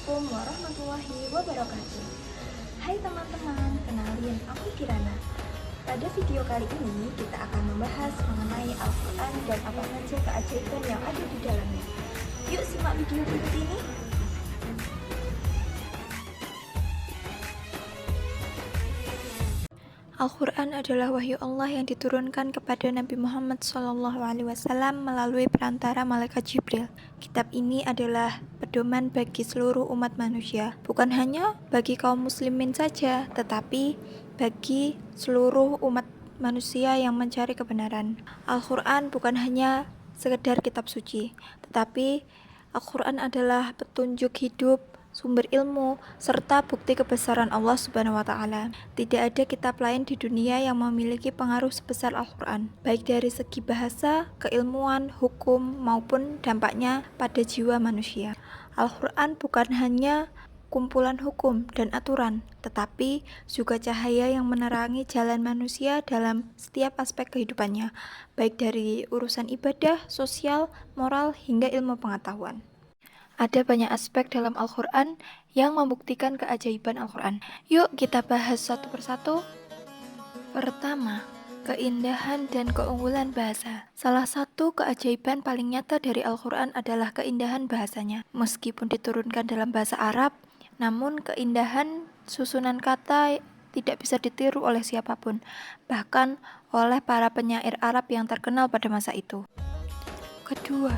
Assalamualaikum warahmatullahi wabarakatuh. Hai teman-teman, kenalin aku Kirana. Pada video kali ini kita akan membahas mengenai Al-Quran dan apa saja keajaiban yang ada di dalamnya. Yuk simak video berikut ini. Al-Quran adalah wahyu Allah yang diturunkan kepada Nabi Muhammad SAW melalui perantara malaikat Jibril. Kitab ini adalah pedoman bagi seluruh umat manusia, bukan hanya bagi kaum muslimin saja, tetapi bagi seluruh umat manusia yang mencari kebenaran. Al-Quran bukan hanya sekedar kitab suci, tetapi Al-Quran adalah petunjuk hidup, sumber ilmu, serta bukti kebesaran Allah Subhanahu wa Ta'ala. Tidak ada kitab lain di dunia yang memiliki pengaruh sebesar Al-Quran, baik dari segi bahasa, keilmuan, hukum, maupun dampaknya pada jiwa manusia. Al-Quran bukan hanya kumpulan hukum dan aturan, tetapi juga cahaya yang menerangi jalan manusia dalam setiap aspek kehidupannya, baik dari urusan ibadah, sosial, moral, hingga ilmu pengetahuan. Ada banyak aspek dalam Al-Quran yang membuktikan keajaiban Al-Quran. Yuk kita bahas satu persatu. Pertama, keindahan dan keunggulan bahasa. Salah satu keajaiban paling nyata dari Al-Quran adalah keindahan bahasanya. Meskipun diturunkan dalam bahasa Arab, namun keindahan susunan kata tidak bisa ditiru oleh siapapun, bahkan oleh para penyair Arab yang terkenal pada masa itu. Kedua,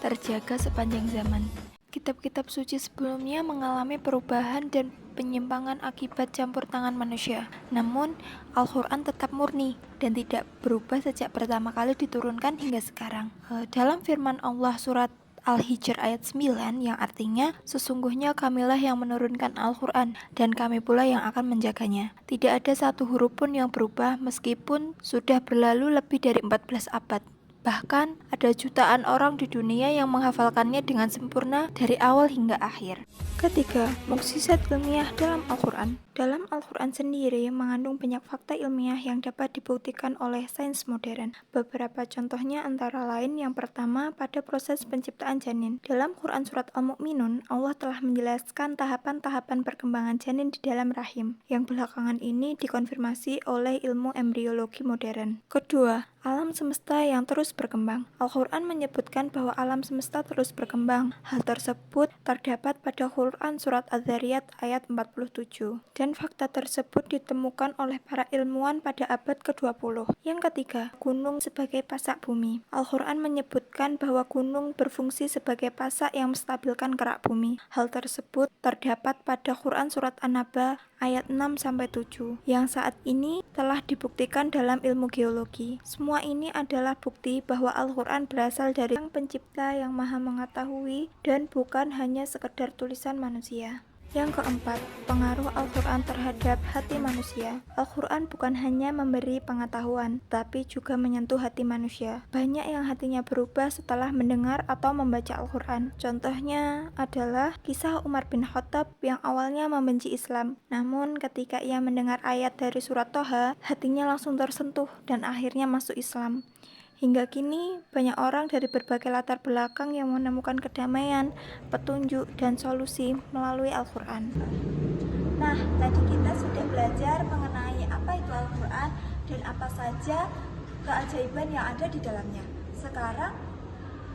terjaga sepanjang zaman. Kitab-kitab suci sebelumnya mengalami perubahan dan penyimpangan akibat campur tangan manusia. Namun, Al-Quran tetap murni dan tidak berubah sejak pertama kali diturunkan hingga sekarang. Dalam firman Allah surat Al-Hijr ayat 9 yang artinya, sesungguhnya kamilah yang menurunkan Al-Quran dan kami pula yang akan menjaganya. Tidak ada satu huruf pun yang berubah meskipun sudah berlalu lebih dari 14 abad. Bahkan, ada jutaan orang di dunia yang menghafalkannya dengan sempurna dari awal hingga akhir. Ketiga, mukjizat ilmiah dalam Al-Quran. Dalam Al-Quran sendiri mengandung banyak fakta ilmiah yang dapat dibuktikan oleh sains modern. Beberapa contohnya antara lain yang pertama pada proses penciptaan janin. Dalam Quran Surat Al-Mu'minun, Allah telah menjelaskan tahapan-tahapan perkembangan janin di dalam rahim, yang belakangan ini dikonfirmasi oleh ilmu embriologi modern. Kedua, alam semesta yang terus berkembang. Al-Quran menyebutkan bahwa alam semesta terus berkembang. Hal tersebut terdapat pada Quran Surat Az-Zariyat ayat 47. Dan fakta tersebut ditemukan oleh para ilmuwan pada abad ke-20. Yang ketiga, gunung sebagai pasak bumi. Al-Quran menyebutkan bahwa gunung berfungsi sebagai pasak yang menstabilkan gerak bumi. Hal tersebut terdapat pada Quran Surat An-Naba ayat 6-7, yang saat ini telah dibuktikan dalam ilmu geologi. Semua ini adalah bukti bahwa Al-Quran berasal dari Sang Pencipta yang Maha Mengetahui dan bukan hanya sekedar tulisan manusia. Yang keempat, pengaruh Al-Quran terhadap hati manusia. Al-Quran bukan hanya memberi pengetahuan, tapi juga menyentuh hati manusia. Banyak yang hatinya berubah setelah mendengar atau membaca Al-Quran. Contohnya adalah kisah Umar bin Khattab yang awalnya membenci Islam. Namun ketika ia mendengar ayat dari surat Toha, hatinya langsung tersentuh dan akhirnya masuk Islam. Hingga kini, banyak orang dari berbagai latar belakang yang menemukan kedamaian, petunjuk, dan solusi melalui Al-Quran. Nah, tadi kita sudah belajar mengenai apa itu Al-Quran dan apa saja keajaiban yang ada di dalamnya. Sekarang,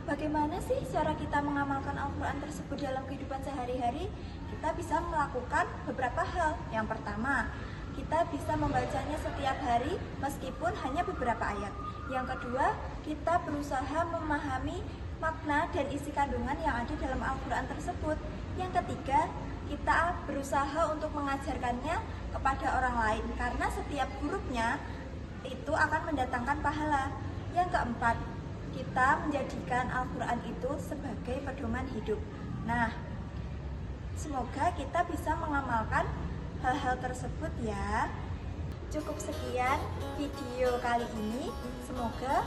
bagaimana sih cara kita mengamalkan Al-Quran tersebut dalam kehidupan sehari-hari? Kita bisa melakukan beberapa hal. Yang pertama, kita bisa membacanya setiap hari meskipun hanya beberapa ayat. Yang kedua, kita berusaha memahami makna dan isi kandungan yang ada dalam Al-Quran tersebut. Yang ketiga, kita berusaha untuk mengajarkannya kepada orang lain karena setiap hurufnya itu akan mendatangkan pahala. Yang keempat, kita menjadikan Al-Quran itu sebagai pedoman hidup. Nah, semoga kita bisa mengamalkan hal-hal tersebut ya. Cukup sekian video kali ini. Semoga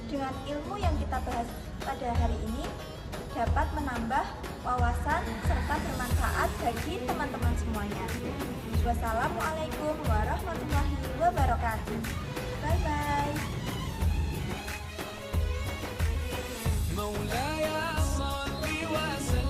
dengan ilmu yang kita bahas pada hari ini dapat menambah wawasan serta bermanfaat bagi teman-teman semuanya. Wassalamualaikum warahmatullahi wabarakatuh. Bye bye. مولاي صل وسلم